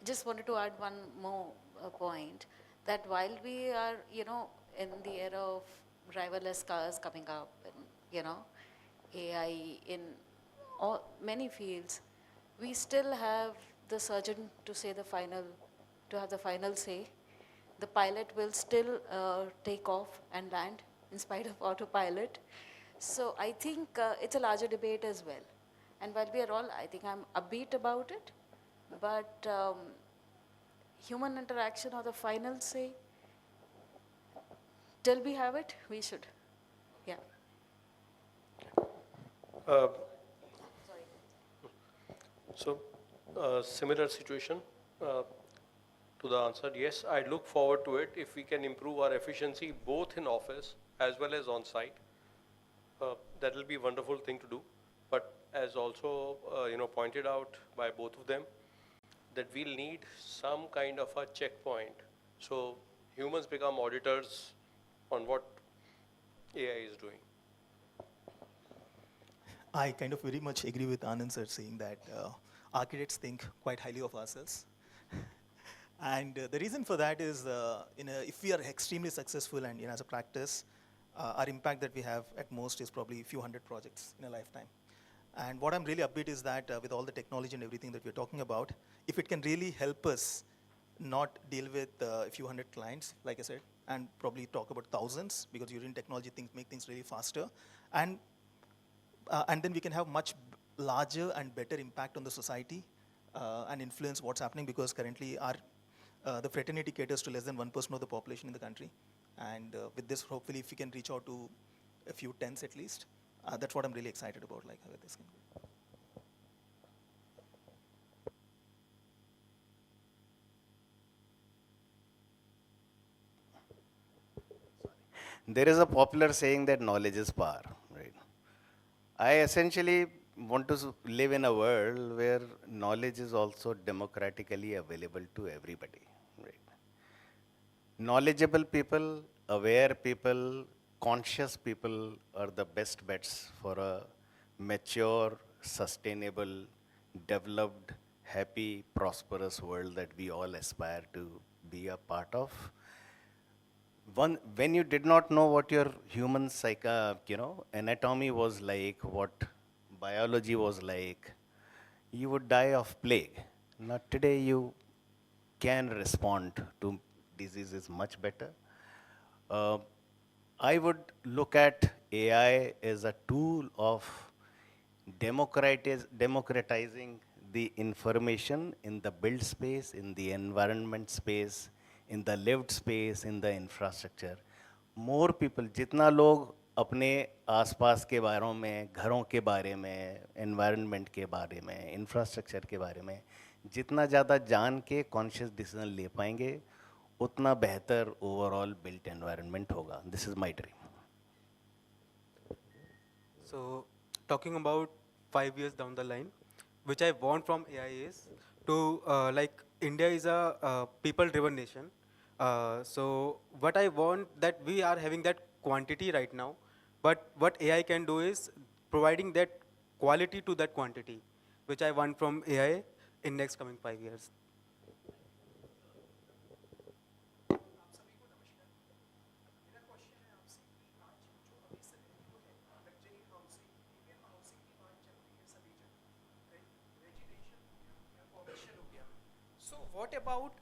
just wanted to add one more point, that while we are, in the era of driverless cars coming up and, AI in many fields, we still have the surgeon to have the final say. The pilot will still take off and land in spite of autopilot. So I think it's a larger debate as well. And while we are all, I think I'm upbeat about it, but human interaction or the final say, till we have it, we should. Yeah. So, similar situation to the answer. Yes, I look forward to it if we can improve our efficiency both in office as well as on site. That will be a wonderful thing to do. But as also pointed out by both of them, that we'll need some kind of a checkpoint. So humans become auditors on what AI is doing. I kind of very much agree with Anand sir saying that architects think quite highly of ourselves. And the reason for that is, if we are extremely successful and as a practice, our impact that we have at most is probably a few hundred projects in a lifetime. And what I'm really upbeat is that with all the technology and everything that we're talking about, if it can really help us not deal with a few hundred clients, like I said, and probably talk about thousands, because using technology make things really faster, and then we can have much larger and better impact on the society and influence what's happening, because currently the fraternity caters to less than 1% of the population in the country. And with this, hopefully, if we can reach out to a few tens at least, that's what I'm really excited about, like how this can go. There is a popular saying that knowledge is power, right? I essentially want to live in a world where knowledge is also democratically available to everybody, right? Knowledgeable people, aware people, conscious people are the best bets for a mature, sustainable, developed, happy, prosperous world that we all aspire to be a part of. When you did not know what your human anatomy was like, what biology was like, you would die of plague. Now today you can respond to diseases much better. I would look at AI as a tool of democratizing the information in the build space, in the environment space, in the lived space, in the infrastructure. More people, जितना लोग अपने आसपास के बारे में, घरों के बारे में, environment के बारे में, infrastructure के बारे में, जितना ज़्यादा जान के conscious decision ले पाएंगे, उतना बेहतर overall built environment होगा. This is my dream. So, talking about 5 years down the line, which I want from AI is to like India is a people-driven nation. So what I want, that we are having that quantity right now, but what AI can do is providing that quality to that quantity, which I want from AI in next coming 5 years. So what about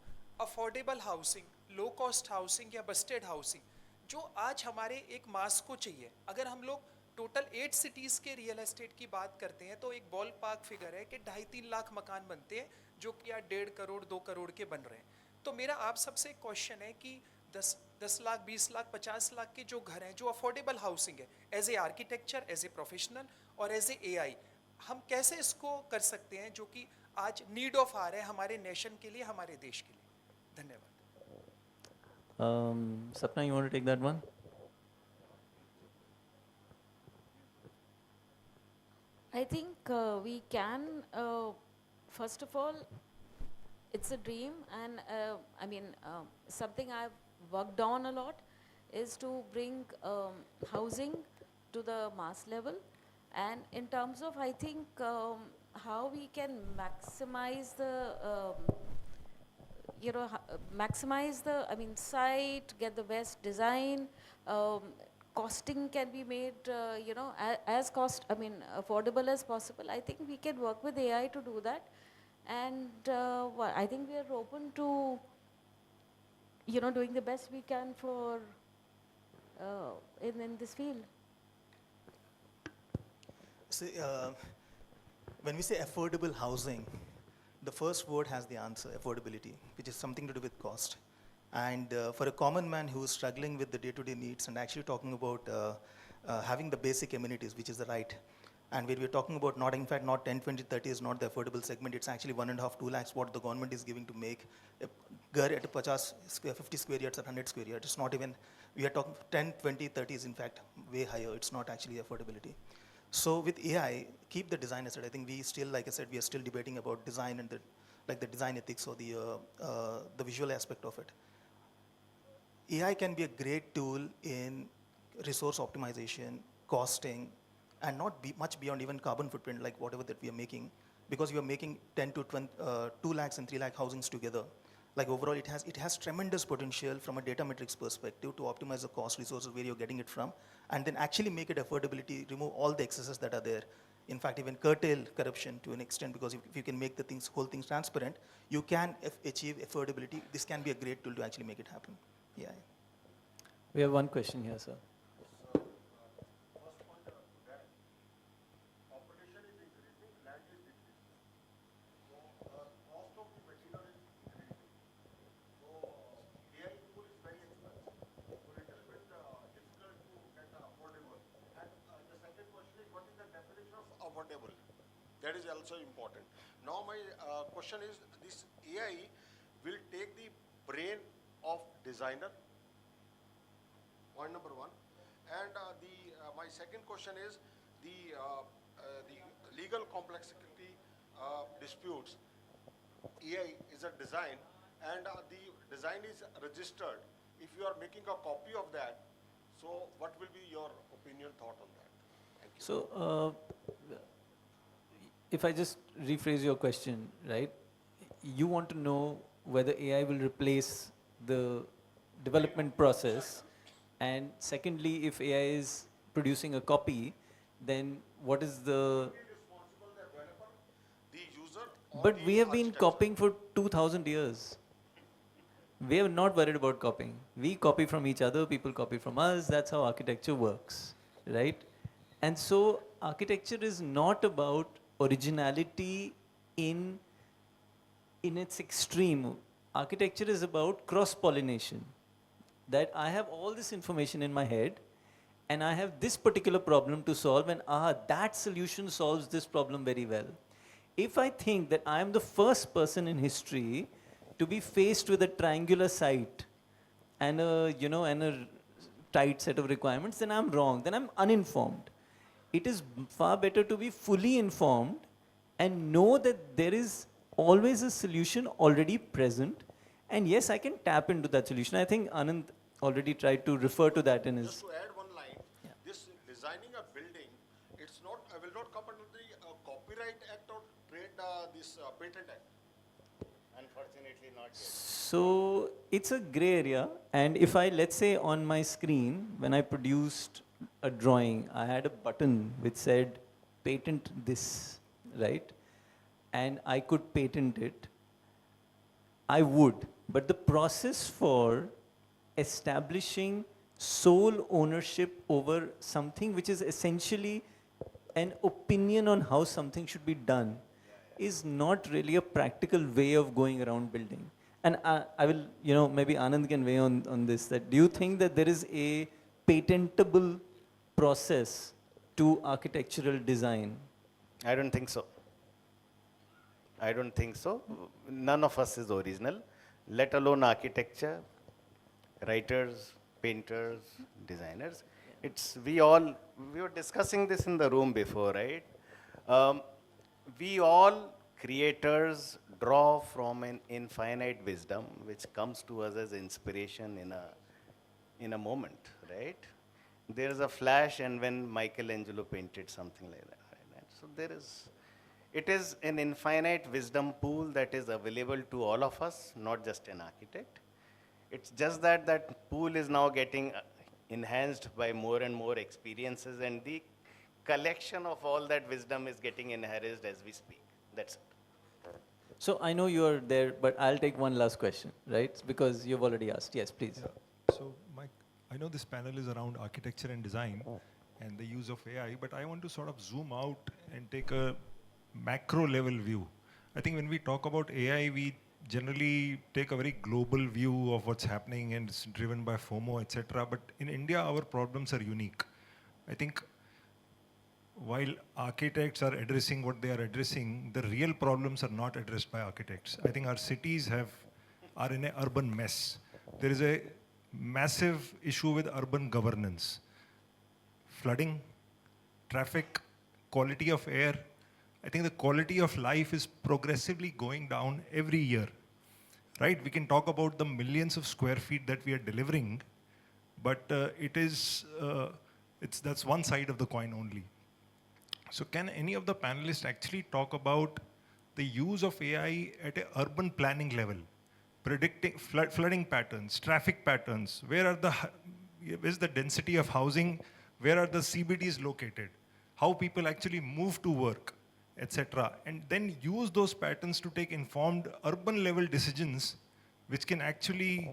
affordable housing, low cost housing या Busted housing, जो आज हमारे एक मास को चाहिए? अगर हम लोग टोटल 8 सिटीज़ के रियल एस्टेट की बात करते हैं तो एक बॉल पार्क फिगर है कि 2.5-3 लाख मकान बनते हैं जो कि आज 1.5 करोड़ 2 करोड़ के बन रहे हैं. तो मेरा आप सबसे एक क्वेश्चन है कि 10 लाख 20 लाख 50 लाख के जो घर हैं जो अफोर्डेबल हाउसिंग है, as a architecture, as a professional और एज ए AI, हम कैसे इसको कर सकते हैं जो कि आज नीड ऑफ आ रहा है हमारे नेशन के लिए, हमारे देश के लिए? धन्यवाद। Sapna, you want to take that one? I think we can, first of all, it's a dream, and I mean, something I've worked on a lot is to bring housing to the mass level. And in terms of, I think, how we can maximize the, maximize the, site, get the best design, costing can be made, as affordable as possible. I think we can work with AI to do that. And I think we are open to, doing the best we can for, in this field. See, when we say affordable housing, the first word has the answer, affordability, which is something to do with cost. And for a common man who is struggling with the day-to-day needs and actually talking about having the basic amenities, which is the right, and where we're talking about not, in fact, not 10, 20, 30 is not the affordable segment, it's actually 1.5, 2 lakhs what the government is giving to make a ghar at 50 square yards or 100 square yards. It's not even, we are talking 10, 20, 30 is in fact way higher. It's not actually affordability. So with AI, keep the design aside. I think we still, like I said, we are still debating about design and the design ethics or the visual aspect of it. AI can be a great tool in resource optimization, costing, and not be much beyond even carbon footprint, like whatever that we are making, because you are making 10 to 20, 2 lakhs and 3 lakh housings together. Like overall, it has tremendous potential from a data metrics perspective to optimize the cost resources where you're getting it from, and then actually make it affordability, remove all the excesses that are there. In fact, even curtail corruption to an extent, because if you can make the whole things transparent, you can achieve affordability. This can be a great tool to actually make it happen. Yeah. We have one question here, sir. Affordable. That is also important. Now my question is, this AI will take the brain of designer, point number one. And my second question is the legal complexity disputes. AI is a design, and the design is registered. If you are making a copy of that, so what will be your opinion, thought on that? Thank you. So, if I just rephrase your question, right? You want to know whether AI will replace the development process, and secondly, if AI is producing a copy, then what is the... But we have been copying for 2000 years. We are not worried about copying. We copy from each other, people copy from us. That's how architecture works, right? And so architecture is not about originality in its extreme. Architecture is about cross-pollination. That I have all this information in my head, and I have this particular problem to solve, and that solution solves this problem very well. If I think that I am the first person in history to be faced with a triangular site and a tight set of requirements, then I'm wrong. Then I'm uninformed. It is far better to be fully informed and know that there is always a solution already present. And yes, I can tap into that solution. I think Anand already tried to refer to that in his... Just to add one line, this designing a building, it's not, will not come under the Copyright Act or Patent Act. Unfortunately not yet. So it's a gray area. And if I, let's say on my screen, when I produced a drawing, I had a button which said, patent this, right? And I could patent it. I would. But the process for establishing sole ownership over something which is essentially an opinion on how something should be done is not really a practical way of going around building. And I will, maybe Anand can weigh on this, that do you think that there is a patentable process to architectural design? I don't think so. I don't think so. None of us is original, let alone architecture, writers, painters, designers. We were discussing this in the room before, right? Um, we all creators draw from an infinite wisdom which comes to us as inspiration in a moment, right? There is a flash, and when Michelangelo painted something like that, right? So it is an infinite wisdom pool that is available to all of us, not just an architect. It's just that that pool is now getting enhanced by more and more experiences, and the collection of all that wisdom is getting enhanced as we speak. That's it. So I know you're there, but I'll take one last question, right? Because you've already asked. Yes, please. So, Mike, I know this panel is around architecture and design and the use of AI, but I want to sort of zoom out and take a macro level view. I think when we talk about AI, we generally take a very global view of what's happening and it's driven by FOMO, etc. But in India, our problems are unique. I think while architects are addressing what they are addressing, the real problems are not addressed by architects. I think our cities are in an urban mess. There is a massive issue with urban governance. Flooding, traffic, quality of air. I think the quality of life is progressively going down every year. Right? We can talk about the millions of square feet that we are delivering, but that's one side of the coin only. So can any of the panelists actually talk about the use of AI at an urban planning level, predicting flooding patterns, traffic patterns, where's the density of housing, where are the CBDs located, how people actually move to work, etc. And then use those patterns to take informed urban level decisions which can actually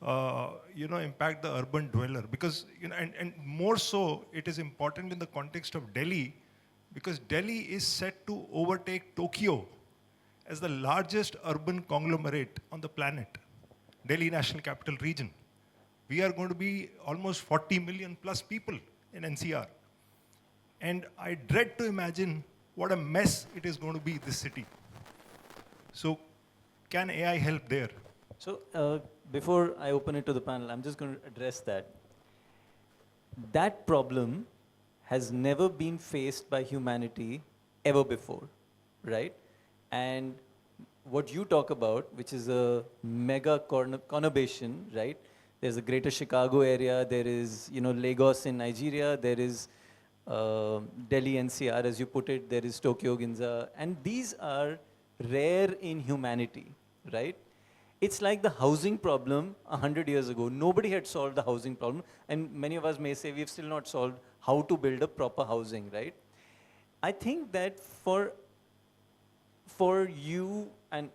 impact the urban dweller. Because, and more so, it is important in the context of Delhi, because Delhi is set to overtake Tokyo as the largest urban conglomerate on the planet, Delhi National Capital Region. We are going to be almost 40 million plus people in NCR. And I dread to imagine what a mess it is going to be, this city. So can AI help there? So before I open it to the panel, I'm just going to address that. That problem has never been faced by humanity ever before, right? And what you talk about, which is a mega conurbation, right? There's a greater Chicago area, there is, Lagos in Nigeria, there is Delhi NCR, as you put it, there is Tokyo Ginza, and these are rare in humanity, right? It's like the housing problem 100 years ago. Nobody had solved the housing problem, and many of us may say we've still not solved how to build a proper housing, right? I think that for you, and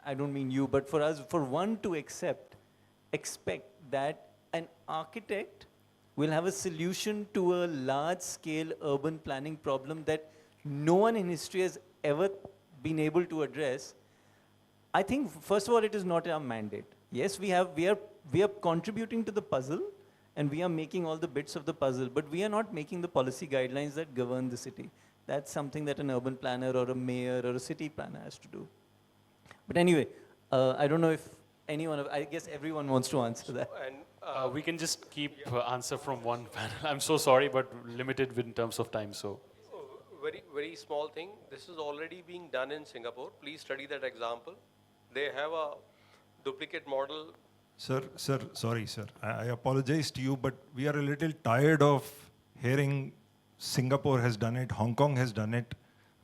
I don't mean you, but for us, for one to expect that an architect will have a solution to a large-scale urban planning problem that no one in history has ever been able to address, I think, first of all, it is not our mandate. Yes, we are contributing to the puzzle, and we are making all the bits of the puzzle, but we are not making the policy guidelines that govern the city. That's something that an urban planner or a mayor or a city planner has to do. But anyway, I don't know if I guess everyone wants to answer that. We can just keep answer from one panel. I'm so sorry, but limited in terms of time, so. Very, very small thing. This is already being done in Singapore. Please study that example. They have a duplicate model. Sir, sorry, sir. I apologize to you, but we are a little tired of hearing Singapore has done it, Hong Kong has done it.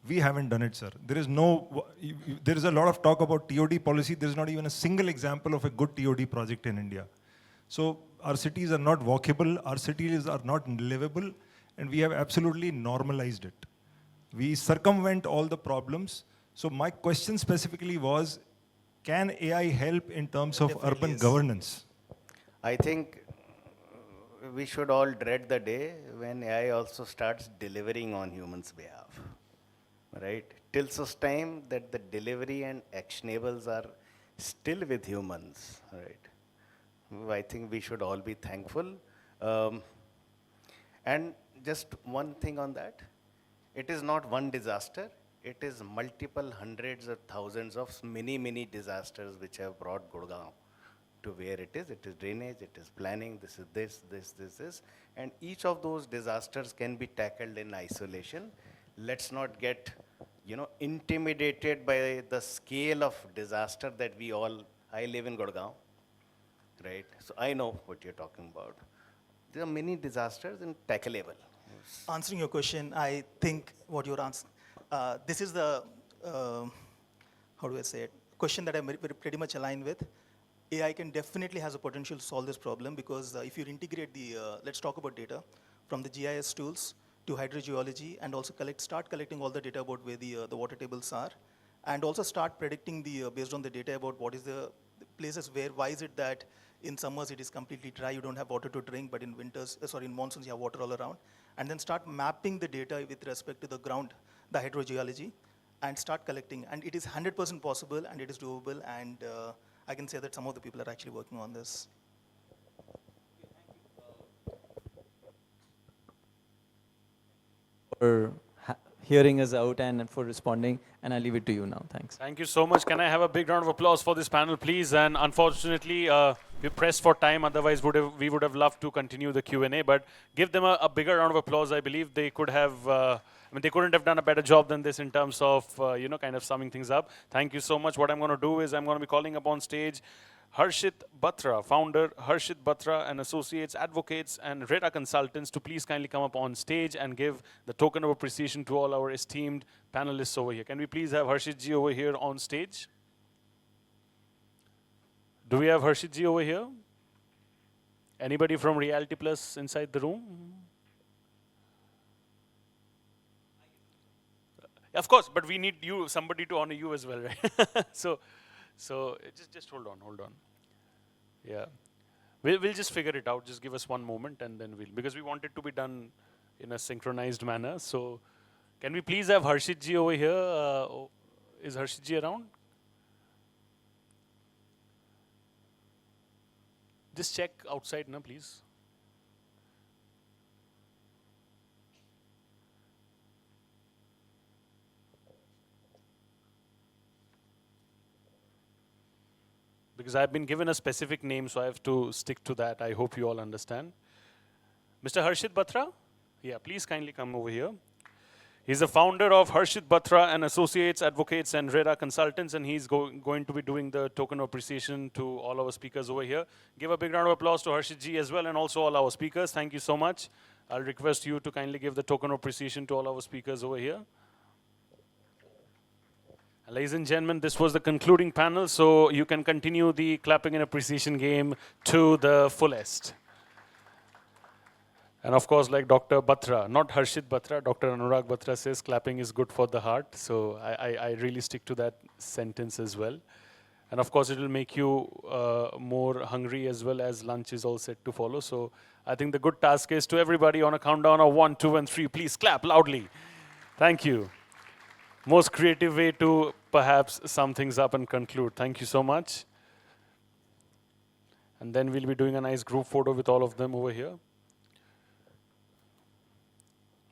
We haven't done it, sir. There is a lot of talk about TOD policy. There is not even a single example of a good TOD project in India. So our cities are not walkable, our cities are not livable, and we have absolutely normalized it. We circumvent all the problems. So my question specifically was, can AI help in terms of urban governance? I think we should all dread the day when AI also starts delivering on humans' behalf, right? Till such time that the delivery and actionables are still with humans, right? I think we should all be thankful. And just one thing on that, It is not one disaster. It is multiple hundreds or thousands of many disasters which have brought Gurugram to where it is. It is drainage, it is planning, this is this. And each of those disasters can be tackled in isolation. Let's not get, intimidated by the scale of disaster that I live in Gurugram, right? So I know what you're talking about. There are many disasters and tackleable. Answering your question, I think what you're asking, this is the, how do I say it, question that I'm pretty much aligned with. AI can definitely has a potential to solve this problem because if you integrate let's talk about data, from the GIS tools to hydrogeology and also start collecting all the data about where the water tables are, and also start predicting based on the data about what is the places why is it that in summers it is completely dry, you don't have water to drink, but in in monsoons you have water all around, and then start mapping the data with respect to the ground, the hydrogeology, and start collecting. And it is 100% possible and it is doable, and I can say that some of the people are actually working on this. For hearing us out and for responding, and I'll leave it to you now. Thanks. Thank you so much. Can I have a big round of applause for this panel, please? And unfortunately, we're pressed for time. Otherwise, we would have loved to continue the Q&A. But give them a bigger round of applause. I believe they could have. They couldn't have done a better job than this in terms of kind of summing things up. Thank you so much. What I'm going to do is I'm going to be calling up on stage Harshit Batra, founder, Harshit Batra and Associates, Advocates and RETA Consultants, to please kindly come up on stage and give the token of appreciation to all our esteemed panelists over here. Can we please have Harshit ji over here on stage? Do we have Harshit ji over here? Anybody from Realty Plus inside the room? Of course, but we need somebody to honor you as well, right? So just hold on. Yeah, we'll just figure it out. Just give us one moment, and then because we want it to be done in a synchronized manner. So, can we please have Harshit ji over here? Is Harshit ji around? Just check outside, na, please. Because I've been given a specific name, so I have to stick to that. I hope you all understand. Mr. Harshit Batra? Yeah, please kindly come over here. He's the founder of Harshit Batra and Associates, Advocates and RETA Consultants, and he's going to be doing the token of appreciation to all our speakers over here. Give a big round of applause to Harshit ji as well, and also all our speakers. Thank you so much. I'll request you to kindly give the token of appreciation to all our speakers over here. Ladies and gentlemen, this was the concluding panel, so you can continue the clapping and appreciation game to the fullest. And of course, like Dr. Batra, not Harshit Batra, Dr. Anurag Batra says clapping is good for the heart, so I really stick to that sentence as well. And of course, it will make you more hungry as well, as lunch is all set to follow. So I think the good task is to everybody on a countdown of 1, 2, and 3, please clap loudly. Thank you. Most creative way to perhaps sum things up and conclude. Thank you so much. And then we'll be doing a nice group photo with all of them over here.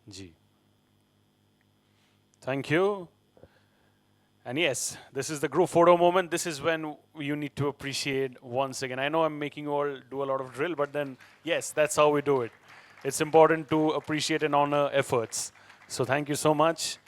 Ji. Thank you. And yes, this is the group photo moment. This is when you need to appreciate once again. I know I'm making you all do a lot of drill, but then yes, that's how we do it. It's important to appreciate and honor efforts. So thank you so much.